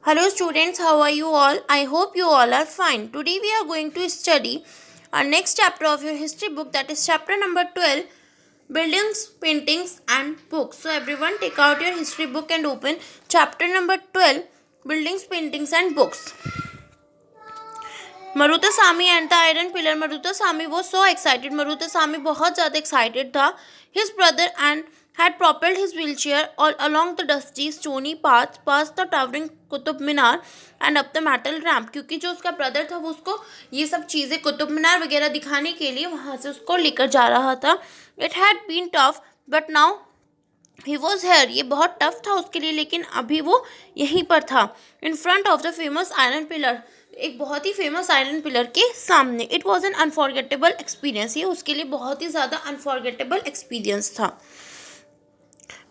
Hello students, how are you all? I hope you all are fine. Today we are going to study our next chapter of your history book, that is chapter number 12, Buildings, Paintings and Books. So everyone take out your history book and open chapter number 12, Buildings, Paintings and Books. Marutha and the Iron Pillar. Marutha was so excited. Marutha बहुत ज़्यादा excited था. His brother and had propelled his wheelchair all along the dusty stony path past the towering Qutub Minar and up the metal ramp. क्योंकि जो उसका brother था वो उसको ये सब चीज़ें कुतुब मीनार वगैरह दिखाने के लिए वहाँ से उसको लेकर जा रहा था. It had been tough but now he was here. ये बहुत टफ था उसके लिए, लेकिन अभी वो यहीं पर था. In front of the famous iron pillar, एक बहुत ही फेमस आयरन पिलर के सामने. It was an unforgettable experience. ये उसके लिए बहुत ही ज़्यादा अनफॉरगेटेबल एक्सपीरियंस था.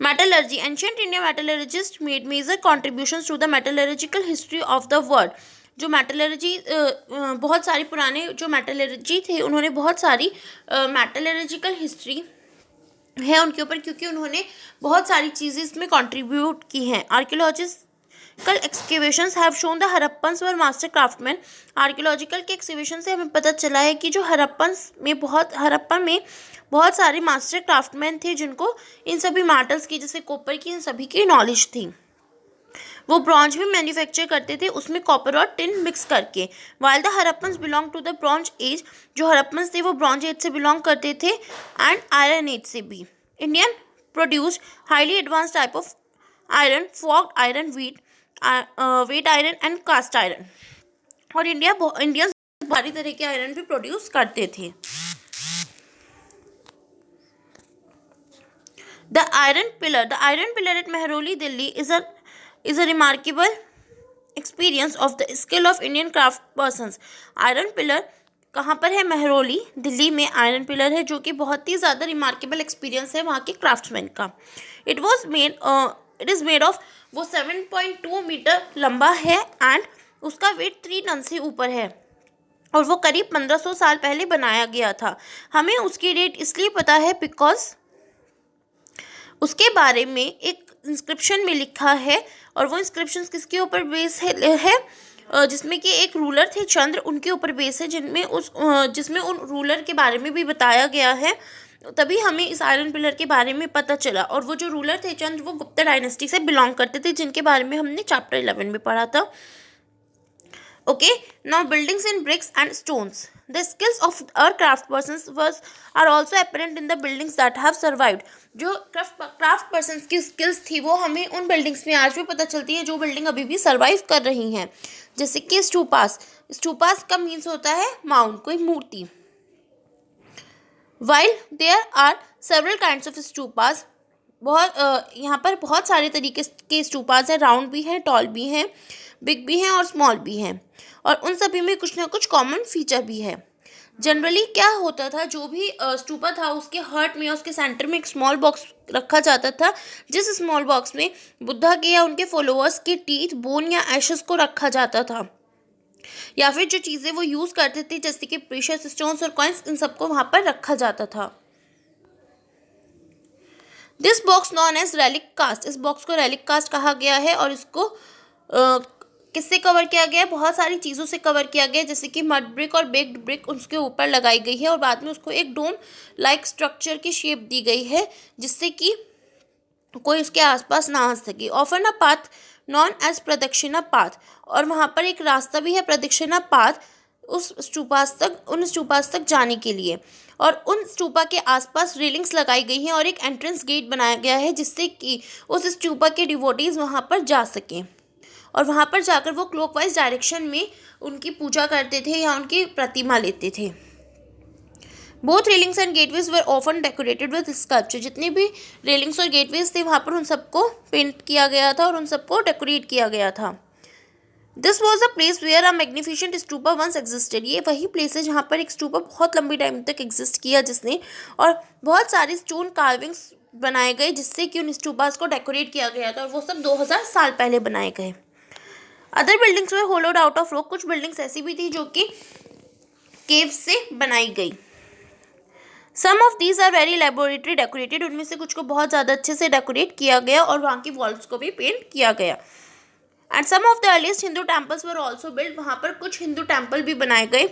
Metallurgy. Ancient India metallurgist made major contributions to the metallurgical history of the world. जो मेटलर्जी बहुत सारी पुराने जो मेटलर्जी थे उन्होंने बहुत सारी मेटलर्जिकल हिस्ट्री है उनके ऊपर, क्योंकि उन्होंने बहुत सारी चीज़ें इसमें कंट्रीब्यूट की हैं. Archaeological excavations have shown the Harappans were master craftsman. Archaeological के एक्सकेवेशन से हमें पता चला है कि जो हड़प्पन में बहुत सारे मास्टर क्राफ्टमैन थे जिनको इन सभी मेटल्स की, जैसे कॉपर की, इन सभी की नॉलेज थी. वो ब्रॉन्ज भी मैन्युफैक्चर करते थे, उसमें कॉपर और टिन मिक्स करके. While the Harappans belong to the bronze age. जो हड़प्पन्स थे वो ब्रॉन्ज एज से बिलोंग करते थे एंड आयरन एज से भी. Indian produced highly advance type of iron, forged iron, wet iron and cast iron. और इंडियंस भारी तरह के आयरन भी प्रोड्यूस करते थे. The Iron Pillar at Mehrauli, Delhi is a remarkable experience of the skill of Indian craft persons. Iron Pillar कहाँ पर है? मेहरौली, दिल्ली में आयरन पिलर है, जो कि बहुत ही ज़्यादा रिमार्केबल एक्सपीरियंस है वहाँ के क्राफ्ट्समैन का. इट इज़ मेड ऑफ, वो 7.2 मीटर लंबा है एंड उसका वेट 3 टन से ऊपर है और वो करीब 1500 साल पहले बनाया गया था. हमें उसकी डेट इसलिए पता है बिकॉज उसके बारे में एक इंस्क्रिप्शन में लिखा है, और वो इंस्क्रिप्शन किसके ऊपर बेस है जिसमें कि एक रूलर थे चंद्र, उनके ऊपर बेस है, जिसमें उन रूलर के बारे में भी बताया गया है. तभी हमें इस आयरन पिलर के बारे में पता चला. और वो जो रूलर थे चंद्र, वो गुप्ता डायनेस्टी से बिलोंग करते थे, जिनके बारे में हमने चैप्टर 11 में पढ़ा था. Okay, now buildings in bricks and stones. The skills of our craft persons are also apparent in the buildings that have survived. जो क्राफ्ट पर्सन्स की स्किल्स थी वो हमें उन बिल्डिंग्स में आज भी पता चलती है जो बिल्डिंग अभी भी सर्वाइव कर रही हैं. जैसे कि स्टूपास का मीन्स होता है माउंट, कोई मूर्ति. While there are several kinds of stupas, यहाँ पर बहुत सारे तरीके के स्टूपास हैं. राउंड भी हैं, टॉल भी हैं, बिग भी हैं और स्मॉल भी हैं, और उन सभी में कुछ ना कुछ कॉमन फीचर भी है. जनरली क्या होता था, जो भी स्टूपा था उसके हर्ट में, उसके सेंटर में एक स्मॉल बॉक्स रखा जाता था, जिस स्मॉल बॉक्स में बुद्धा के या उनके फॉलोअर्स के टीथ, बोन या एशेस को रखा जाता था, या फिर जो चीज़ें वो यूज़ करते थे जैसे कि प्रेशियस स्टोन्स और कॉइन्स, इन सबको वहाँ पर रखा जाता था. This box known as relic cast. इस बॉक्स को रेलिक कास्ट कहा गया है, और इसको किससे कवर किया गया है? बहुत सारी चीज़ों से कवर किया गया है, जैसे कि मड ब्रिक और बेक्ड ब्रिक उसके ऊपर लगाई गई है, और बाद में उसको एक डोम लाइक स्ट्रक्चर की शेप दी गई है, जिससे कि कोई उसके आसपास ना आ सके. Often a path known as pradakshina path. और वहाँ पर एक रास्ता भी है, प्रदक्षिणा पाथ, उन स्टूपास तक जाने के लिए. और उन स्टूपा के आसपास रेलिंग्स लगाई गई हैं और एक एंट्रेंस गेट बनाया गया है, जिससे कि उस स्टूपा के डिवोटीज वहाँ पर जा सकें, और वहाँ पर जाकर वो क्लॉकवाइज डायरेक्शन में उनकी पूजा करते थे या उनकी प्रतिमा लेते थे. Both railings and gateways were often decorated with sculpture. जितने भी रेलिंग्स और गेटवेज थे वहाँ पर उन सबको पेंट किया गया था और उन सबको डेकोरेट किया गया था. This was a place where a magnificent stupa once existed. ये वही प्लेस है जहाँ पर एक स्टूपा बहुत लंबी टाइम तक एग्जिस्ट किया जिसने, और बहुत सारे स्टोन कार्विंग्स बनाए गए जिससे कि उन स्टूपास को डेकोरेट किया गया था, और वो सब 2000 साल पहले बनाए गए. अदर बिल्डिंग्स में होलोड आउट ऑफ रॉक. कुछ बिल्डिंग्स ऐसी भी थी जो कि केव से बनाई गई. Some of these are very elaborately decorated. उनमें से कुछ को बहुत ज़्यादा अच्छे से डेकोरेट किया गया और वहाँ की वॉल्स को भी पेंट किया गया. And some of the earliest Hindu temples were also build, वहाँ पर कुछ हिंदू टेम्पल भी बनाए गए।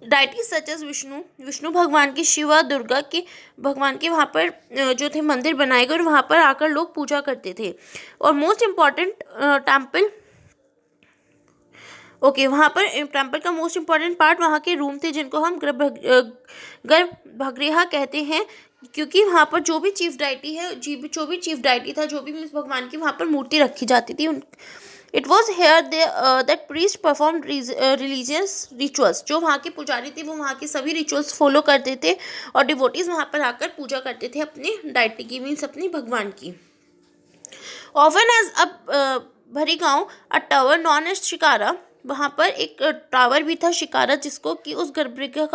डाइटीज सच एज विष्णु भगवान की, शिवा, दुर्गा की भगवान के वहाँ पर जो थे मंदिर बनाए गए और वहाँ पर आकर लोग पूजा करते थे। और मोस्ट इम्पॉर्टेंट टेम्पल, वहाँ पर टेम्पल का मोस्ट इम्पॉर्टेंट पार्ट वहाँ के रूम थे जिनको हम गर्भगृह कहते हैं, क्योंकि वहाँ पर जो भी चीफ डाइटी है, जो भी चीफ डाइटी था, जो भी मीन्स भगवान की वहाँ पर मूर्ति रखी जाती थी, it was here that priest perform religious rituals. जो वहाँ के पुजारी थे वो वहाँ के सभी रिचुअल्स फॉलो करते थे और डिवोटीज वहाँ पर आकर पूजा करते थे अपनी डाइटी की, मीन्स अपनी भगवान की। ऑफन एज भरी गाँव a tower known as shikhara, वहाँ पर एक टावर भी था शिकारा जिसको कि उस गर्भगृह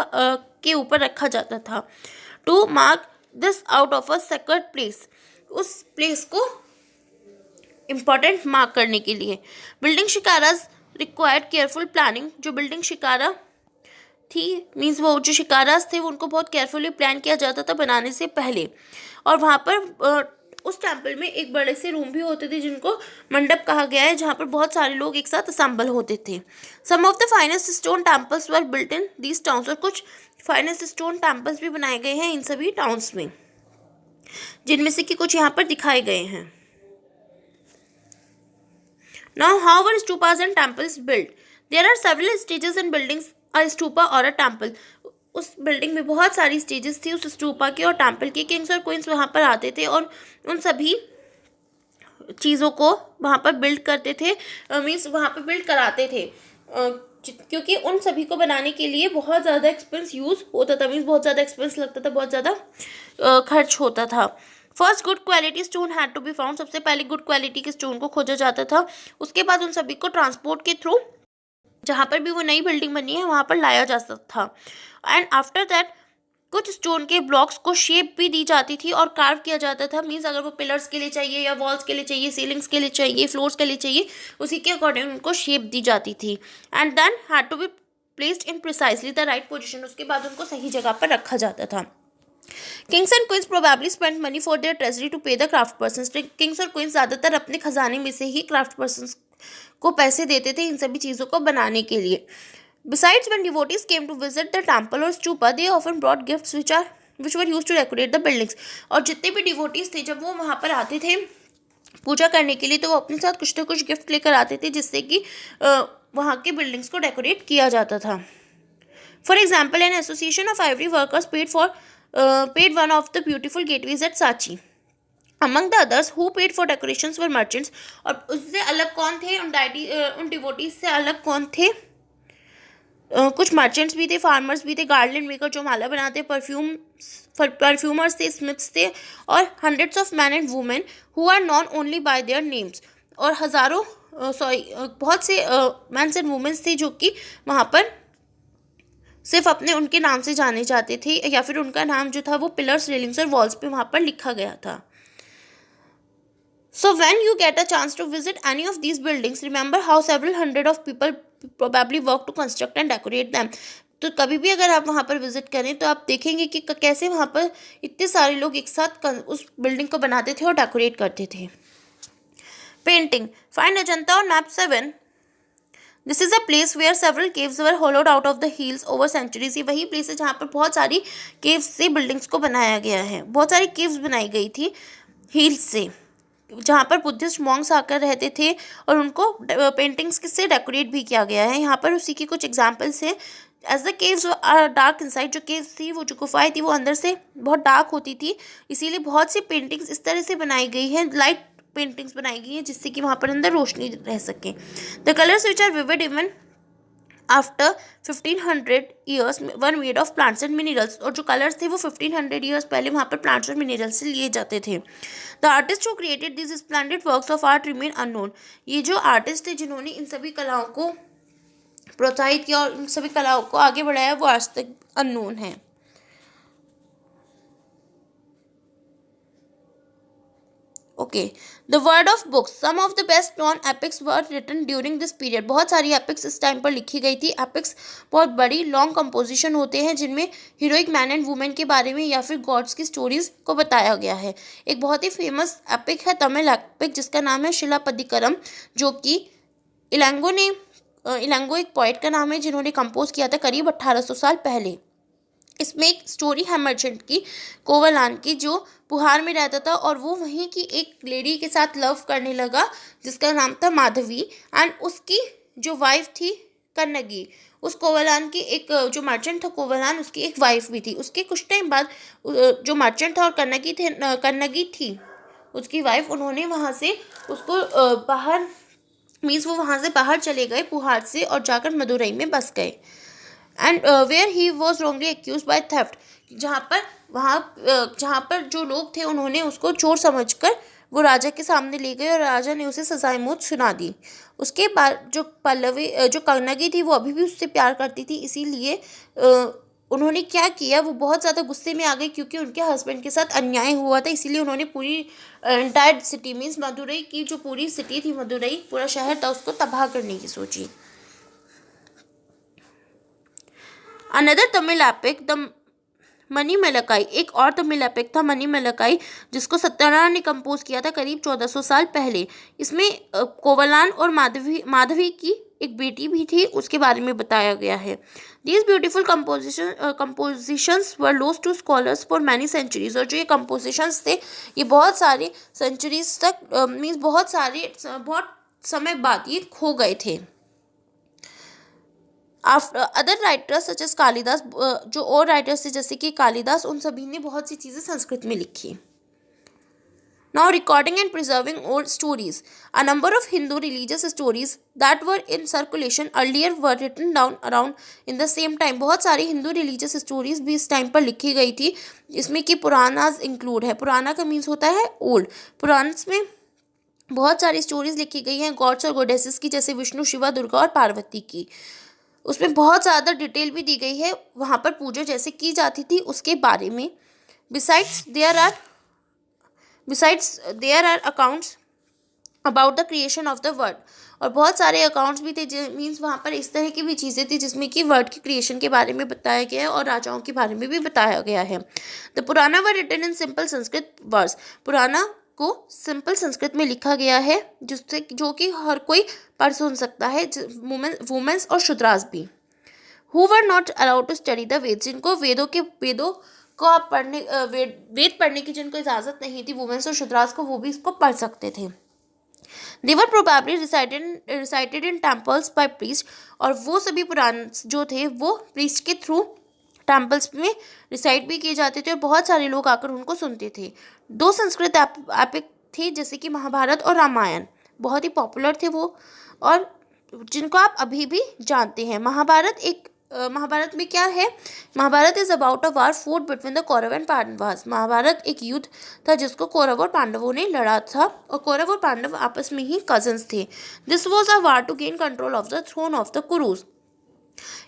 के ऊपर रखा जाता था। To mark this out of a sacred place, उस प्लेस को इम्पॉर्टेंट मार्क करने के लिए। Building shikharas required careful planning, जो बिल्डिंग शिकारा थी मीन्स वो जो शिकाराज थे वो उनको बहुत केयरफुली प्लान किया जाता था बनाने से पहले। और वहाँ पर उस टेम्पल में एक बड़े से रूम भी होते थे जिनको मंडप कहा गया है, जहाँ पर बहुत सारे लोग एक साथ असेंबल होते थे। Some of the finest stone temples were built in these towns, और कुछ फाइनेस्ट स्टोन टेम्पल्स भी बनाए गए हैं इन सभी टाउन्स में, जिनमें से कि कुछ यहाँ पर दिखाए गए हैं। Now, how were stupas and temples built? There are several stages in buildings a stupa or a temple. उस बिल्डिंग में बहुत सारी स्टेजेस थी उस स्तूपा की और टेम्पल की। किंग्स और क्वींस वहाँ पर आते थे और उन सभी चीज़ों को वहाँ पर बिल्ड करते थे, मीन्स वहाँ पर बिल्ड कराते थे, क्योंकि उन सभी को बनाने के लिए बहुत ज़्यादा एक्सपेंस यूज़ होता था, मीन्स बहुत ज़्यादा एक्सपेंस लगता था, बहुत ज़्यादा खर्च होता था। First good quality stone had to be found, सबसे पहले गुड क्वालिटी के स्टोन को खोजा जाता था। उसके बाद उन सभी को ट्रांसपोर्ट के थ्रू जहाँ पर भी वो नई बिल्डिंग बनी है वहाँ पर लाया जा सकता था। एंड आफ्टर दैट कुछ स्टोन के ब्लॉक्स को शेप भी दी जाती थी और कार्व किया जाता था, मीन्स अगर वो पिलर्स के लिए चाहिए या वॉल्स के लिए चाहिए, सीलिंग्स के लिए चाहिए, फ्लोर्स के लिए चाहिए, उसी के अकॉर्डिंग उनको शेप दी जाती थी। And then had to be placed in precisely the right position, उसके बाद उनको सही जगह पर रखा जाता था। Kings and queens probably spend money for their treasury to pay the craft persons, kings और क्वींस ज़्यादातर अपने खजाने में से ही क्राफ्ट पर्सन्स को पैसे देते थे इन सभी चीज़ों को बनाने के लिए। Besides, when devotees came to visit the temple or stupa, they often brought gifts which were used to decorate the buildings. और जितने भी डिवोटीज थे जब वो वहाँ पर आते थे पूजा करने के लिए तो वो अपने साथ कुछ ना कुछ गिफ्ट लेकर आते थे जिससे कि वहाँ के बिल्डिंग्स को डेकोरेट किया जाता था। For example, an association of ivory workers paid one of the beautiful gateways at Sanchi. Among the others who paid for decorations were merchants. और उससे अलग कौन थे, उन डिवोटीज से अलग कौन थे? कुछ मर्चेंट्स भी थे, फार्मर्स भी थे, गार्डन मेकर जो माला बनाते, परफ्यूमर्स थे, स्मिथ्स थे, और hundreds of man and women who are known only by their names, और हज़ारों बहुत से मैन्स एंड वुमेन्स थे जो कि वहाँ पर सिर्फ अपने उनके नाम से जाने जाते थे या फिर उनका नाम जो था वो पिलर्स, रेलिंग्स और वॉल्स पे वहाँ पर लिखा गया था। So when you get a chance to visit any of these buildings, remember how several hundred of people probably work to construct and decorate them. तो कभी भी अगर आप वहाँ पर विजिट करें तो आप देखेंगे कि कैसे वहाँ पर इतने सारे लोग एक साथ उस बिल्डिंग को बनाते थे और डेकोरेट करते थे। पेंटिंग, फाइंड अजंता और map 7। This is a place where several caves were hollowed out of the hills over centuries. ये वही प्लेस है जहाँ पर बहुत सारी केव्स से बिल्डिंग्स को बनाया गया है, बहुत सारी केव्स बनाई गई थी हिल्स से, जहाँ पर बुद्धिस्ट मॉन्क्स आकर रहते थे और उनको पेंटिंग्स से डेकोरेट भी किया गया है। यहाँ पर उसी की कुछ एग्जांपल्स हैं। As the caves are dark inside, जो केव्स थी वो जो गुफाएं थी वो अंदर से बहुत डार्क होती थी, इसीलिए बहुत सी पेंटिंग्स इस तरह से बनाई गई हैं, लाइट पेंटिंग्स बनाई गई हैं जिससे कि वहाँ पर अंदर रोशनी रह सके। The colours which are vivid even after 1500 years were made of plants and minerals, और जो कलर्स थे वो 1500 ईयर्स पहले वहाँ पर प्लांट्स और मिनरल्स से लिए जाते थे। The artist who created this splendid works of art remain unknown. ये जो आर्टिस्ट थे जिन्होंने इन सभी कलाओं को प्रोत्साहित किया और इन सभी कलाओं को आगे बढ़ाया वो आज तक अननोन है। Okay, the world of books, some of the best known epics were written during this period. बहुत सारी एपिक्स इस टाइम पर लिखी गई थी। एपिक्स बहुत बड़ी लॉन्ग कंपोजिशन होते हैं जिनमें हीरोइक मैन एंड वुमेन के बारे में या फिर गॉड्स की स्टोरीज को बताया गया है। एक बहुत ही फेमस एपिक है तमिल एपिक जिसका नाम है शिलापतिकरम, जो कि इलांगो ने इलांगो एक पोइट का नाम है जिन्होंने कंपोज किया था करीब 1800 साल पहले। इसमें एक स्टोरी है मर्चेंट की, कोवलान की, जो पुहार में रहता था और वो वहीं की एक लेडी के साथ लव करने लगा जिसका नाम था माधवी, एंड उसकी जो वाइफ थी कन्नगी। उस कोवलान की एक जो मर्चेंट था कोवलान, उसकी एक वाइफ भी थी। उसके कुछ टाइम बाद जो मर्चेंट था और कन्नगी थी उसकी वाइफ, उन्होंने वहाँ से उसको बाहर मीन्स वो वहाँ से बाहर चले गए पुहार से और जाकर मदुरई में बस गए। And where he was wrongly accuse by theft, जहाँ पर जो लोग थे उन्होंने उसको चोर समझकर वो राजा के सामने ले गए और राजा ने उसे सजाए मौत सुना दी। उसके बाद जो कन्नगी थी वो अभी भी उससे प्यार करती थी, इसीलिए उन्होंने क्या किया, वो बहुत ज़्यादा गुस्से में आ गई क्योंकि उनके हस्बैंड के साथ अन्याय हुआ था। इसीलिए उन्होंने पूरी एंटायर सिटी मीन्स मदुरई की जो पूरी सिटी थी, मदुरई पूरा शहर था, उसको तबाह करने की सोची। अनदर तमिल एपिक द मणिमलकाई, एक और तमिल एपिक था मणिमलकाई जिसको सत्यनारायण ने कंपोज किया था करीब 1400 साल पहले। इसमें कोवलान और माधवी की एक बेटी भी थी, उसके बारे में बताया गया है। These beautiful compositions were lost to scholars for many centuries, और जो ये कंपोजिशंस थे ये बहुत सारे सेंचुरीज तक मीन्स बहुत समय बाद ये खो गए थे। Other writers such as Kalidas, जो और राइटर्स थे जैसे कि कालिदास, उन सभी ने बहुत सी चीज़ें संस्कृत में लिखी। Now recording and preserving old stories. A number of Hindu religious stories that were in circulation earlier were written down around in the same time. बहुत सारी हिंदू रिलीजियस स्टोरीज भी इस टाइम पर लिखी गई थी, इसमें कि पुरानाज इंक्लूड है। पुराना का मीन्स होता है ओल्ड। पुरान्स में बहुत सारी स्टोरीज लिखी गई हैं गॉड्स और गॉडेसेस की, जैसे विष्णु, शिवा, दुर्गा और पार्वती की। उसमें बहुत ज़्यादा डिटेल भी दी गई है वहाँ पर पूजा जैसे की जाती थी उसके बारे में। Besides there are accounts about the creation of the world, और बहुत सारे अकाउंट्स भी थे मीन्स वहाँ पर इस तरह की भी चीज़ें थी जिसमें कि वर्ड की क्रिएशन के बारे में बताया गया है और राजाओं के बारे में भी बताया गया है। The Purana were written in simple Sanskrit words, Purana को सिंपल संस्कृत में लिखा गया है जिससे जो कि हर कोई पढ़ सुन सकता है, वुमेन्स और शूद्रास भी। Who were not allowed to study the Veda, जिनको वेदों को आप वेद पढ़ने की जिनको इजाज़त नहीं थी, वुमेन्स और शूद्रास को, वो भी इसको पढ़ सकते थे। They were probably recited in temples by priests, और वो सभी पुराण जो थे वो प्रीस्ट के थ्रू टेम्पल्स में रिसाइट भी किए जाते थे और बहुत सारे लोग आकर उनको सुनते थे। दो संस्कृत एपिक थे जैसे कि महाभारत और रामायण, बहुत ही पॉपुलर थे वो, और जिनको आप अभी भी जानते हैं। महाभारत में क्या है, Mahabharata is about a war fought between the Kaurava and Pandavas. Mahabharata एक युद्ध था जिसको कौरव और पांडवों ने लड़ा था, और कौरव और पांडव आपस में ही कजन्स थे। This was a war to gain control of the throne of the Kurus.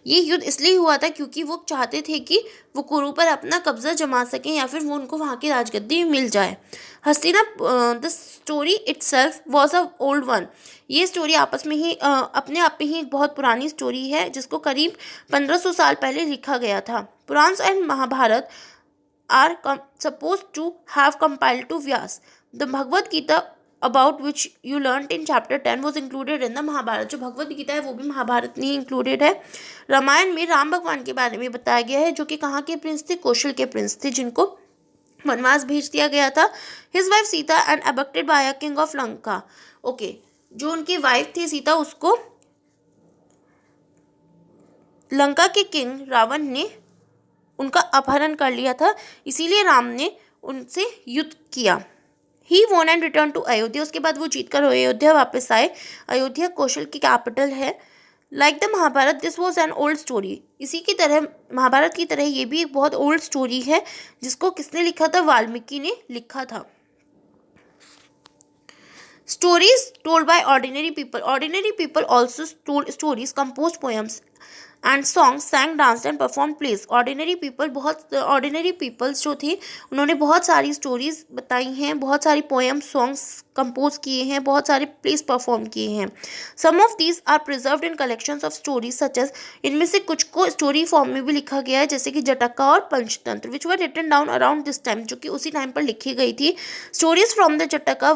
ये युद्ध इसलिए हुआ था क्योंकि वो चाहते थे कि वो कुरु पर अपना कब्जा जमा सकें या फिर वो उनको वहाँ की राजगद्दी मिल जाए। The story itself was a old one, ये स्टोरी आपस में ही अपने आप में ही एक बहुत पुरानी स्टोरी है जिसको करीब 1500 साल पहले लिखा गया था। Purana and Mahabharata are suppose to have compiled to Vyasa. The Bhagavad Gita about which you learned in chapter 10 was included in the Mahabharata, जो भगवद गीता है वो भी महाभारत में ही इंक्लूडेड है। रामायण में राम भगवान के बारे में बताया गया है जो कि कहाँ के प्रिंस थे, कौशल के प्रिंस थे जिनको वनवास भेज दिया गया था। His wife Sita and abducted by a king of Lanka, okay, जो उनकी वाइफ थी सीता उसको लंका के किंग रावण ने उनका अपहरण कर लिया था, इसीलिए राम ने उनसे युद्ध किया। He won and return to Ayodhya, उसके बाद वो जीत कर अयोध्या वापस आए। अयोध्या कौशल की कैपिटल है। Like the Mahabharata this was an old story, इसी की तरह महाभारत की तरह ये भी एक बहुत ओल्ड स्टोरी है जिसको किसने लिखा था, वाल्मीकि ने लिखा था। Stories told by ordinary people also told stories, compose poems and song sang dance and perform plays. Ordinary peoples जो थे उन्होंने बहुत सारी स्टोरीज बताई हैं, बहुत सारी पोएम सॉन्ग्स कंपोज किए हैं, बहुत सारे प्लेस परफॉर्म किए हैं। Some of these are preserved in collections of stories such as, इनमें से कुछ को स्टोरी फॉर्म में भी लिखा गया है जैसे कि जटक्का और Panchatantra, which were written down around this time, जो कि उसी टाइम पर लिखी गई थी। Stories from the Jataka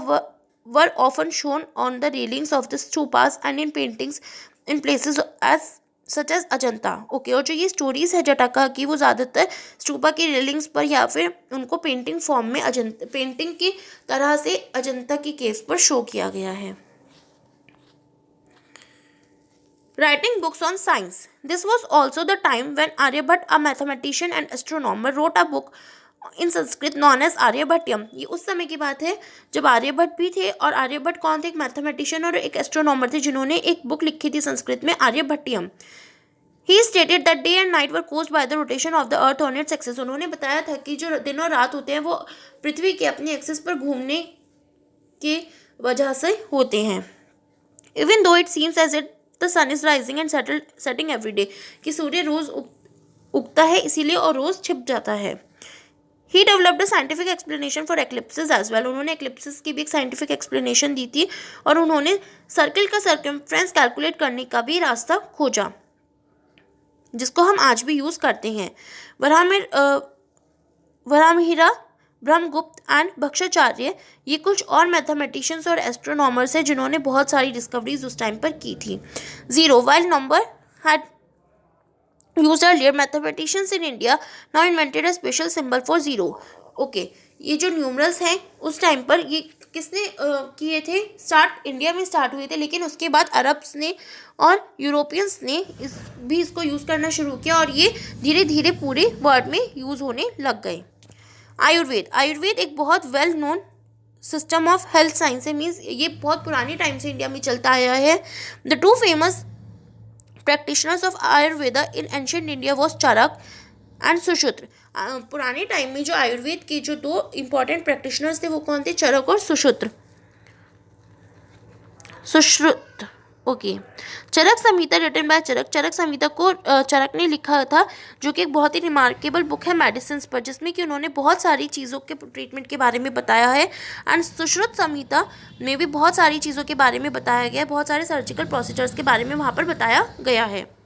were often shown on the railings of the stupas and in paintings in places as such as Ajanta. Okay, और जो ये स्टोरीज है जटाका की वो ज़्यादातर स्टूपा की रेलिंग्स पर या फिर उनको पेंटिंग फॉर्म में पेंटिंग की तरह से अजंता की केव पर शो किया गया है। Writing books on science. This was also the time when Aryabhatta, a mathematician and astronomer, wrote a book in Sanskrit known as Aryabhatiyam. ये उस समय की बात है जब आर्यभट्ट भी थे, और आर्यभट्ट कौन थे? एक मैथमेटिशियन और एक एस्ट्रोनॉमर थे जिन्होंने एक बुक लिखी थी संस्कृत में, Aryabhatiyam. He stated that day and night were caused by the rotation of the earth on its axis. उन्होंने बताया था कि जो दिन और रात होते हैं वो पृथ्वी के अपनी एक्सिस पर घूमने के वजह से होते हैं। Even though it seems as it the sun is rising and setting every day, कि सूर्य रोज उगता है इसीलिए और रोज छिप जाता है। He developed a scientific explanation for eclipses as well. उन्होंने एक्लिप्सिस की भी एक साइंटिफिक एक्सप्लेनेशन दी थी, और उन्होंने सर्किल का सर्कमफ्रेंस कैलकुलेट करने का भी रास्ता खोजा जिसको हम आज भी यूज़ करते हैं। वराहमिहिर, ब्रह्मगुप्त एंड भक्ष्याचार्य, ये कुछ और मैथमेटिशियंस और एस्ट्रोनॉमर्स हैं जिन्होंने बहुत सारी डिस्कवरीज उस टाइम पर की थी। 0 while number had used earlier, mathematicians in India now invented a special symbol for 0. Okay, ये जो न्यूमरल्स हैं उस टाइम पर ये किसने किए थे? इंडिया में स्टार्ट हुए थे, लेकिन उसके बाद अरब्स ने और यूरोपियंस ने इसको यूज़ करना शुरू किया, और ये धीरे धीरे पूरे वर्ल्ड में यूज़ होने लग गए। आयुर्वेद एक बहुत well known system of health science है, मीन्स ये बहुत पुरानी टाइम से इंडिया में चलता आया है। The two famous practitioners of Ayurveda in ancient India was Charak and Sushruta. पुराने टाइम में जो आयुर्वेद के जो दो इंपॉर्टेंट प्रैक्टिशनर्स थे वो कौन थे? चरक और Sushruta. Okay, Charaka Samhita written by Charaka. Charaka Samhita को चरक ने लिखा था, जो कि एक बहुत ही रिमार्केबल बुक है मेडिसिन पर, जिसमें कि उन्होंने बहुत सारी चीज़ों के ट्रीटमेंट के बारे में बताया है। एंड सुश्रुत संहिता में भी बहुत सारी चीज़ों के बारे में बताया गया है, बहुत सारे सर्जिकल प्रोसीजर्स के बारे में वहाँ पर बताया गया है।